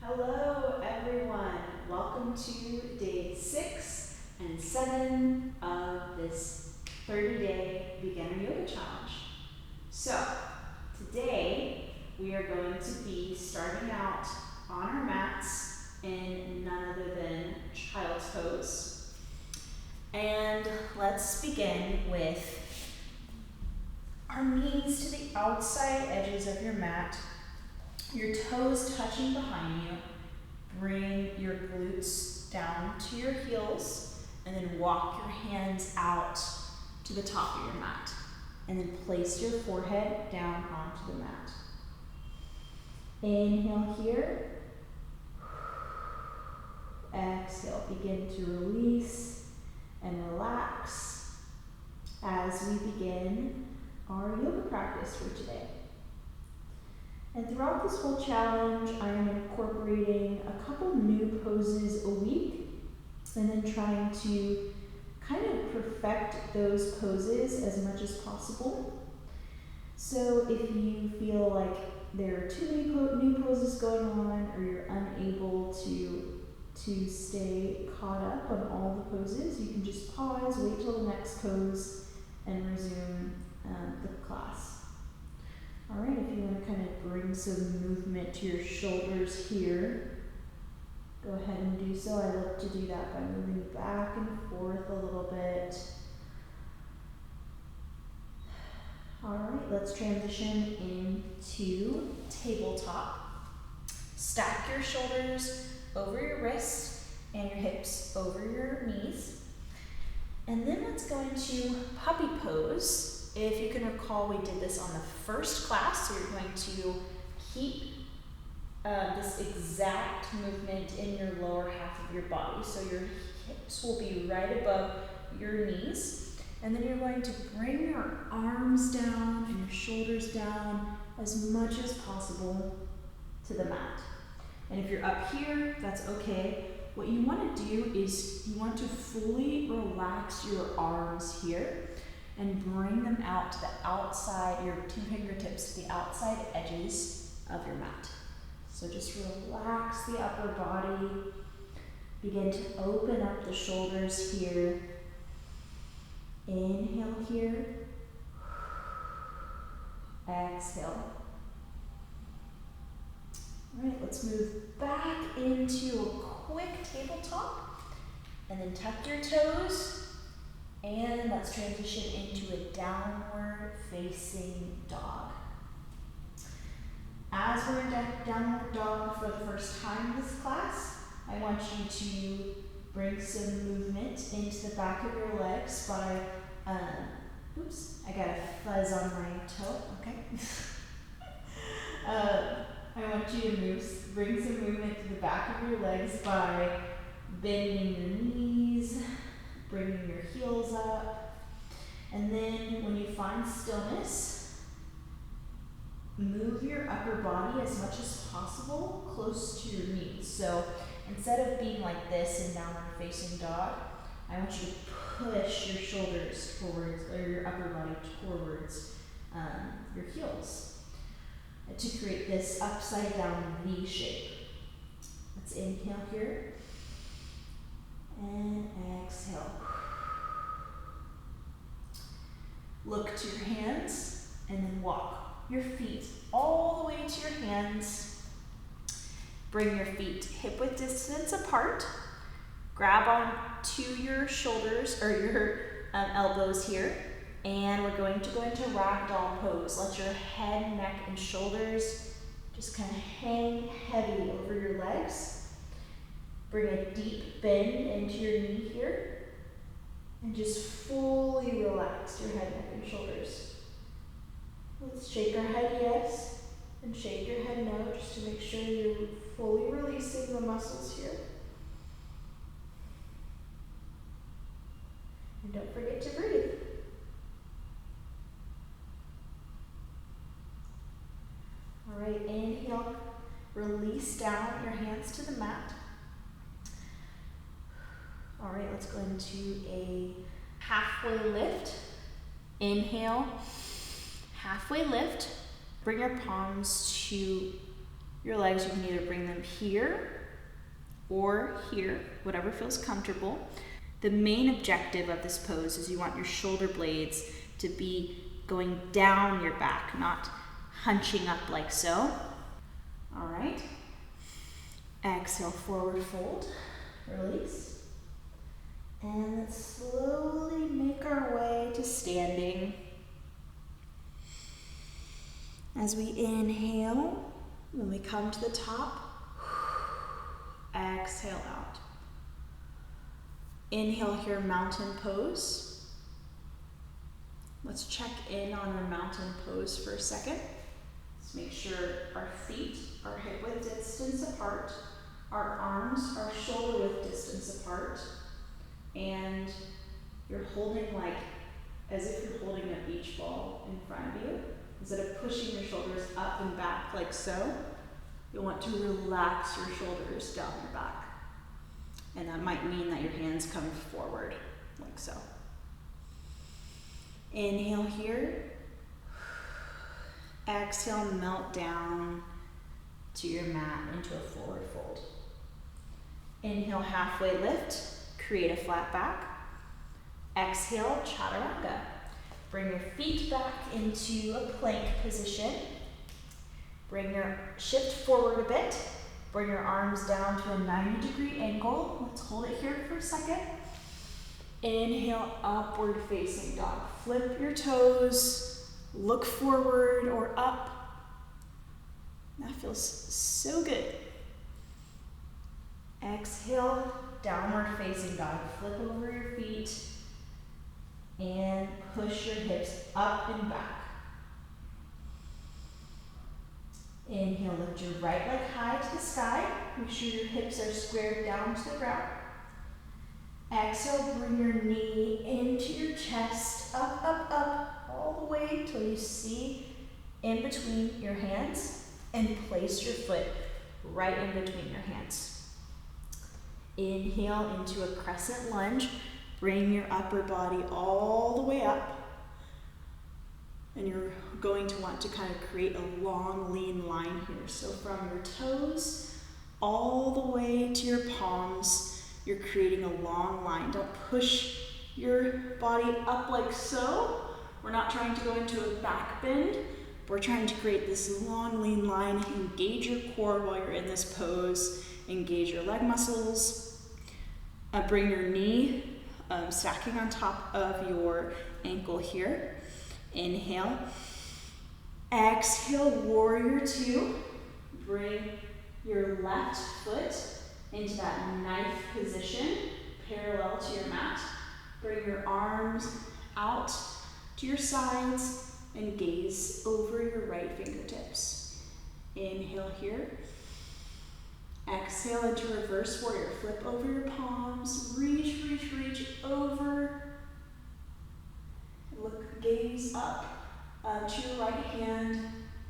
Hello everyone, welcome to day 6 and 7 of this 30-day beginner yoga challenge. So today we are going to be starting out on our mats in none other than child's pose. And let's begin with our knees to the outside edges of your mat. Your toes touching behind you. Bring your glutes down to your heels and then walk your hands out to the top of your mat. And then place your forehead down onto the mat. Inhale here. Exhale, begin to release and relax as we begin our yoga practice for today. And throughout this whole challenge, I am incorporating a couple new poses a week and then trying to kind of perfect those poses as much as possible. So if you feel like there are too many new poses going on or you're unable to stay caught up on all the poses, you can just pause, wait till the next pose, and resume the class. All right, if you want to kind of bring some movement to your shoulders here, go ahead and do so. I love to do that by moving back and forth a little bit. All right, let's transition into tabletop. Stack your shoulders over your wrists and your hips over your knees. And then let's go into puppy pose. If you can recall, we did this on the first class, so you're going to keep this exact movement in your lower half of your body. So your hips will be right above your knees, and then you're going to bring your arms down and your shoulders down as much as possible to the mat. And if you're up here, that's okay. What you want to do is you want to fully relax your arms here and bring them out to the outside, your two fingertips to the outside edges of your mat. So just relax the upper body. Begin to open up the shoulders here. Inhale here. Exhale. All right, let's move back into a quick tabletop and then tuck your toes. And let's transition into a downward facing dog. As we're in downward dog for the first time in this class, I want you to bring some movement into the back of your legs by, oops, I got a fuzz on my toe, okay. I want you to bring some movement to the back of your legs by bending your knees, bringing your heels up, and then when you find stillness, move your upper body as much as possible close to your knees. So instead of being like this in downward facing dog, I want you to push your shoulders towards, or your upper body towards your heels to create this upside down V shape. Let's inhale here. And exhale. Look to your hands and then walk your feet all the way to your hands. Bring your feet hip width distance apart. Grab on to your shoulders or your elbows here. And we're going to go into ragdoll pose. Let your head, neck, and shoulders just kind of hang heavy over your legs. Bring a deep bend into your knee here, and just fully relax your head, neck, and shoulders. Let's shake our head yes, and shake your head no, just to make sure you're fully releasing the muscles here. And don't forget to breathe. All right, inhale, release down your hands to the mat. All right, let's go into a halfway lift. Inhale, halfway lift. Bring your palms to your legs, you can either bring them here or here, whatever feels comfortable. The main objective of this pose is you want your shoulder blades to be going down your back, not hunching up like so. All right. Exhale, forward fold, release. And let's slowly make our way to standing. As we inhale, when we come to the top, exhale out. Inhale here, mountain pose. Let's check in on our mountain pose for a second. Let's make sure our feet are hip width distance apart, our arms are shoulder width distance apart, and you're holding like as if you're holding a beach ball in front of you. Instead of pushing your shoulders up and back like so, you'll want to relax your shoulders down your back. And that might mean that your hands come forward, like so. Inhale here. Exhale, melt down to your mat into a forward fold. Inhale, halfway lift, create a flat back. Exhale, chaturanga. Bring your feet back into a plank position. Shift forward a bit. Bring your arms down to a 90-degree angle. Let's hold it here for a second. Inhale, upward facing dog. Flip your toes, look forward or up. That feels so good. Exhale, downward facing dog. Flip over your feet and push your hips up and back. Inhale, lift your right leg high to the sky. Make sure your hips are squared down to the ground. Exhale, bring your knee into your chest, up, up, up, all the way till you see in between your hands, and place your foot right in between your hands. Inhale into a crescent lunge. Bring your upper body all the way up. And you're going to want to kind of create a long, lean line here. So from your toes all the way to your palms, you're creating a long line. Don't push your body up like so. We're not trying to go into a back bend. We're trying to create this long, lean line. Engage your core while you're in this pose. Engage your leg muscles. Bring your knee stacking on top of your ankle here. Inhale. Exhale, warrior two. Bring your left foot into that knife position, parallel to your mat. Bring your arms out to your sides and gaze over your right fingertips. Inhale here. Exhale into reverse warrior. Flip over your palms. Reach, reach, reach over. Look, gaze up to your right hand,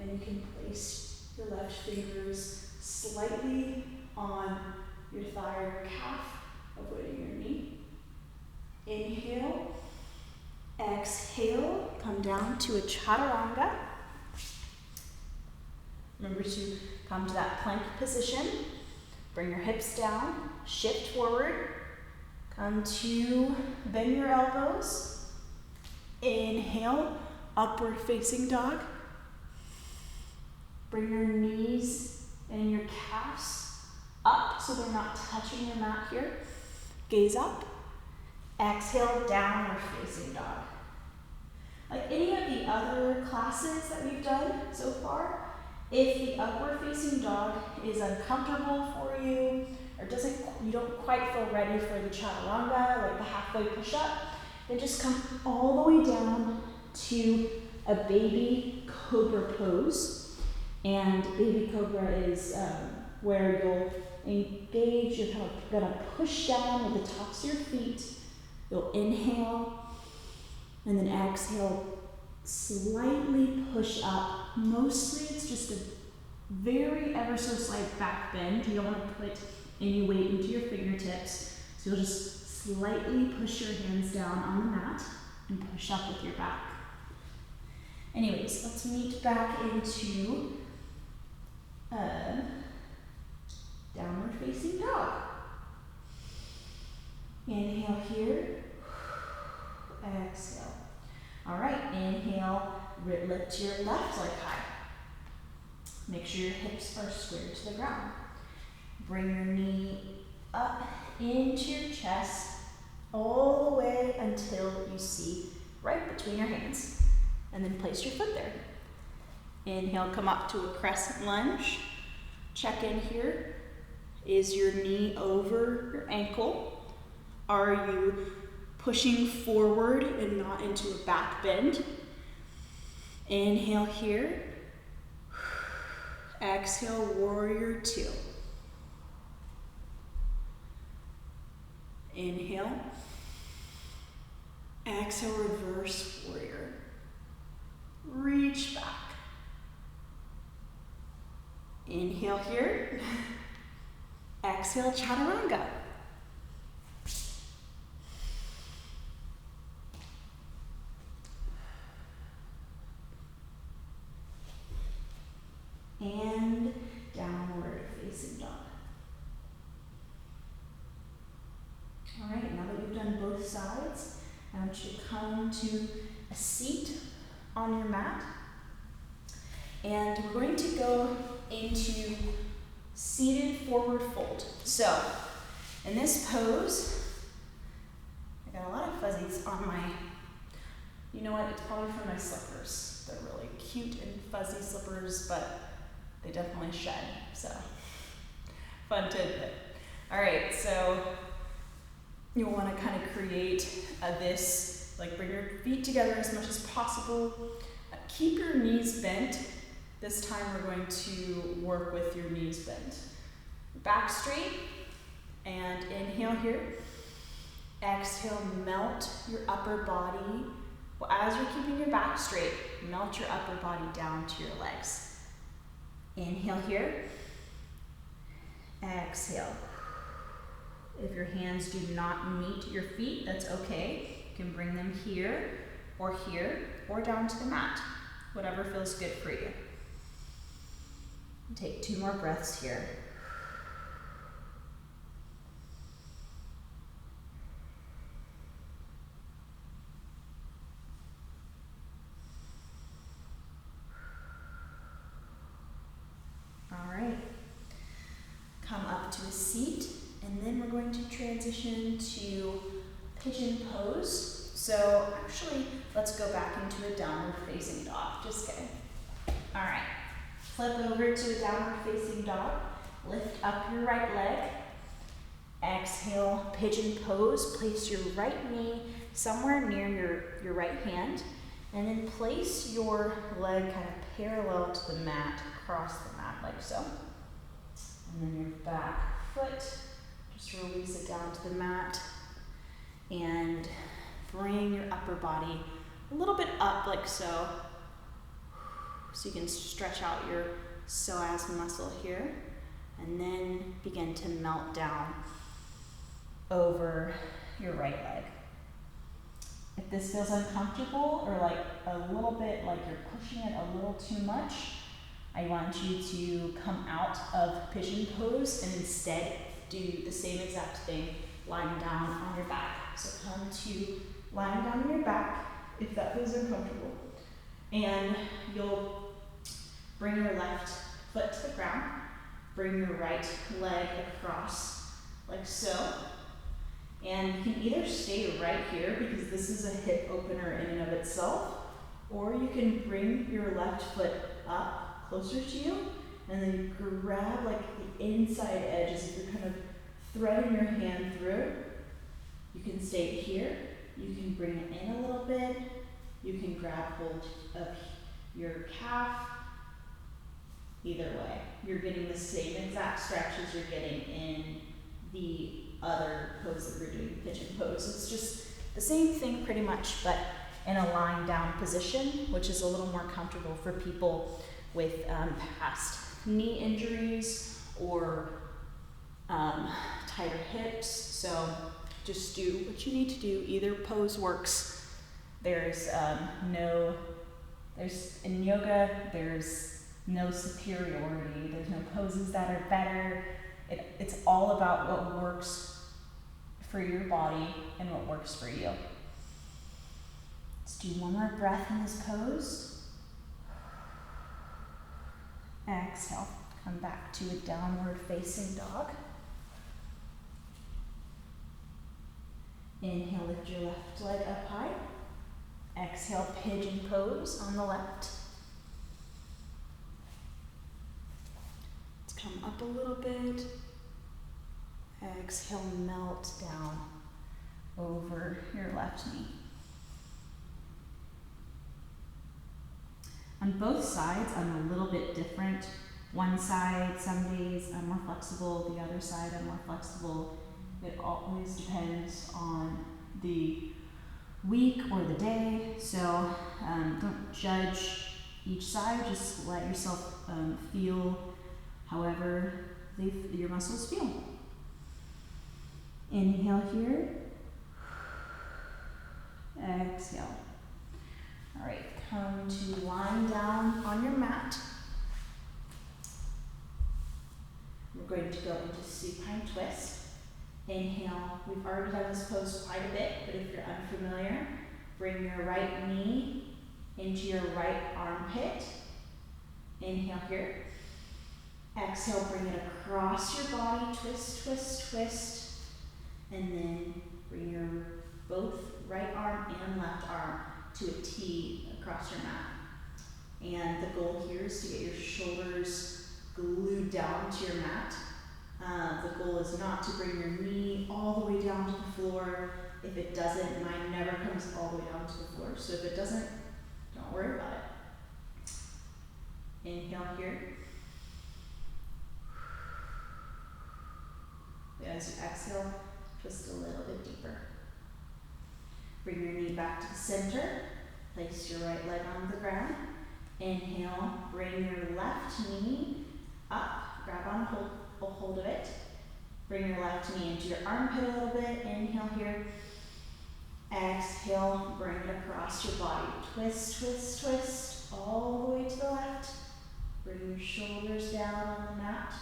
and you can place your left fingers slightly on your thigh or your calf, avoiding your knee. Inhale. Exhale. Come down to a chaturanga. Remember to come to that plank position. Bring your hips down. Shift forward. Come to bend your elbows. Inhale, upward facing dog. Bring your knees and your calves up so they're not touching your mat here. Gaze up. Exhale, downward facing dog. Like any of the other classes that we've done so far, if the upward facing dog is uncomfortable for you, or you don't quite feel ready for the chaturanga, like the halfway push up, then just come all the way down to a baby cobra pose. And baby cobra is where you'll engage, you're kind of gonna push down with the tops of your feet. You'll inhale and then exhale, slightly push up. Mostly it's just a very ever so slight back bend. You don't want to put any weight into your fingertips. So you'll just slightly push your hands down on the mat and push up with your back. Anyways, let's meet back into downward facing dog. Inhale here, exhale. All right, inhale, lift your left leg high. Make sure your hips are squared to the ground. Bring your knee up into your chest all the way until you see right between your hands. And then place your foot there. Inhale, come up to a crescent lunge. Check in here. Is your knee over your ankle? Are you pushing forward and not into a back bend? Inhale here. Exhale, warrior two. Inhale. Exhale, reverse warrior. Reach back. Inhale here. Exhale, chaturanga. And downward facing dog. All right, now that we've done both sides, I want you to come to a seat on your mat. And we're going to go into seated forward fold. So, in this pose, I got a lot of fuzzies on my, you know what, it's probably from my slippers. They're really cute and fuzzy slippers, but they definitely shed, so fun tidbit. All right, so you'll want to kind of create this, like bring your feet together as much as possible. Keep your knees bent. This time we're going to work with your knees bent. Back straight, and inhale here. Exhale, melt your upper body. Well, as you're keeping your back straight, melt your upper body down to your legs. Inhale here. Exhale. If your hands do not meet your feet, that's okay. You can bring them here, or down to the mat. Whatever feels good for you. Take 2 more breaths here. All right. Come up to a seat, and then we're going to transition to pigeon pose. So actually, let's go back into a downward facing dog. Just kidding. All right. Flip over to a downward facing dog. Lift up your right leg. Exhale, pigeon pose. Place your right knee somewhere near your right hand. And then place your leg kind of parallel to the mat, across the mat like so. And then your back foot, just release it down to the mat. And bring your upper body a little bit up like so. So you can stretch out your psoas muscle here, and then begin to melt down over your right leg. If this feels uncomfortable or like a little bit like you're pushing it a little too much, I want you to come out of pigeon pose and instead do the same exact thing, lying down on your back. So come to lying down on your back if that feels uncomfortable. And you'll bring your left foot to the ground, bring your right leg across like so. And you can either stay right here because this is a hip opener in and of itself, or you can bring your left foot up closer to you and then grab like the inside edge as if you're kind of threading your hand through. You can stay here, you can bring it in a little bit, you can grab hold of your calf. Either way, you're getting the same exact stretch as you're getting in the other pose that we're doing, pigeon pose. It's just the same thing pretty much, but in a lying down position, which is a little more comfortable for people with past knee injuries or tighter hips. So just do what you need to do. Either pose works. There's in yoga, there's no superiority. There's no poses that are better. It's all about what works for your body and what works for you. Let's do one more breath in this pose. Exhale, come back to a downward facing dog. Inhale, lift your left leg up high. Exhale, pigeon pose on the left. Let's come up a little bit. Exhale, melt down over your left knee. On both sides, I'm a little bit different. One side, some days I'm more flexible. The other side, I'm more flexible. It always depends on the week or the day. So don't judge each side. Just let yourself feel however your muscles feel. Inhale here. Exhale. All right, come to lying down on your mat. We're going to go into supine twist. Inhale, we've already done this pose quite a bit, but if you're unfamiliar, bring your right knee into your right armpit. Inhale here. Exhale, bring it across your body, twist, twist, twist. And then bring your both right arm and left arm to a T across your mat. And the goal here is to get your shoulders glued down to your mat. The goal is not to bring your knee all the way down to the floor. If it doesn't, mine never comes all the way down to the floor. So if it doesn't, don't worry about it. Inhale here. As you exhale, twist a little bit deeper. Bring your knee back to the center. Place your right leg on the ground. Inhale, bring your left knee up. Grab on hold of it. Bring your left knee into your armpit a little bit. Inhale here. Exhale, bring it across your body. Twist, twist, twist, all the way to the left. Bring your shoulders down on the mat.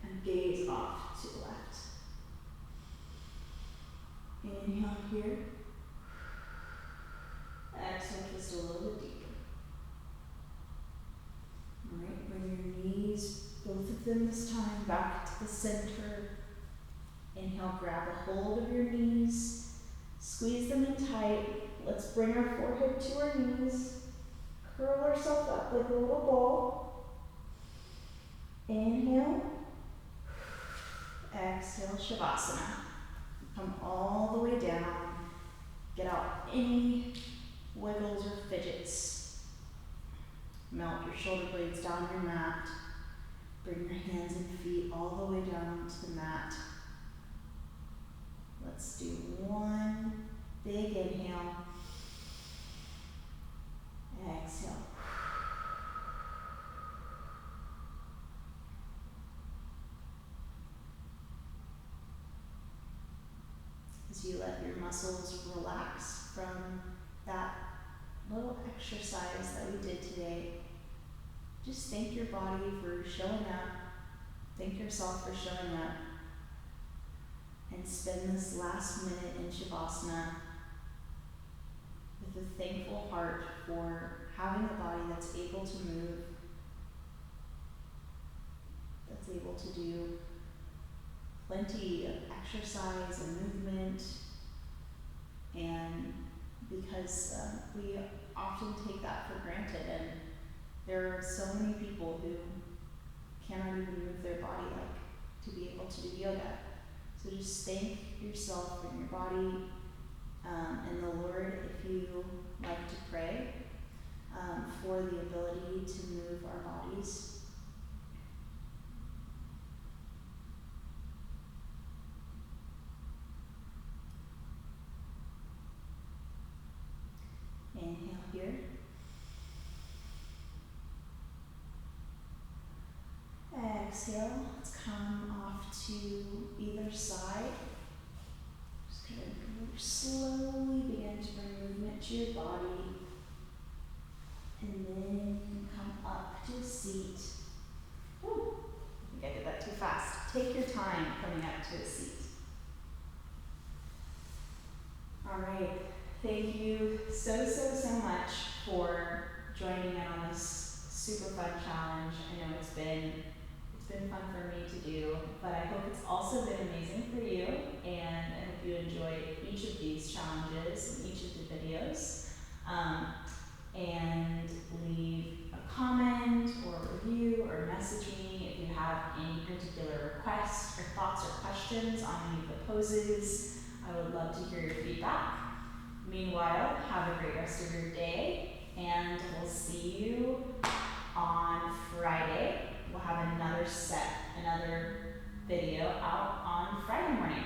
And gaze off to the left. Inhale here. Exhale, twist a little bit deeper. All right, bring your knees, both of them this time, back to the center. Inhale, grab a hold of your knees. Squeeze them in tight. Let's bring our forehead to our knees. Curl ourselves up like a little ball. Inhale. Exhale, Shavasana. Come all the way down. Get out any wiggles or fidgets. Melt your shoulder blades down your mat. Bring your hands and feet all the way down to the mat. Let's do one big inhale. Exhale. As you let your muscles relax from that little exercise that we did today, just thank your body for showing up. Thank yourself for showing up. And spend this last minute in Shavasana with a thankful heart for having a body that's able to move, that's able to do plenty of exercise and movement. And because we often take that for granted, and there are so many people who cannot even move their body like to be able to do yoga. So just thank yourself and your body and the Lord, if you like to pray, for the ability to move our bodies. Inhale here. Exhale. Let's come off to either side. Just kind of slowly begin to bring movement to your body. And then come up to a seat. Ooh, I think I did that too fast. Take your time coming up to a seat. All right, thank you so much for joining in on this super fun challenge. I know it's been fun for me to do, but I hope it's also been amazing for you, and I hope you enjoy each of these challenges and each of the videos. And leave a comment or review or message me if you have any particular requests or thoughts or questions on any of the poses. I would love to hear your feedback. Meanwhile, have a great rest of your day, and we'll see you on Friday. We'll have another video out on Friday morning.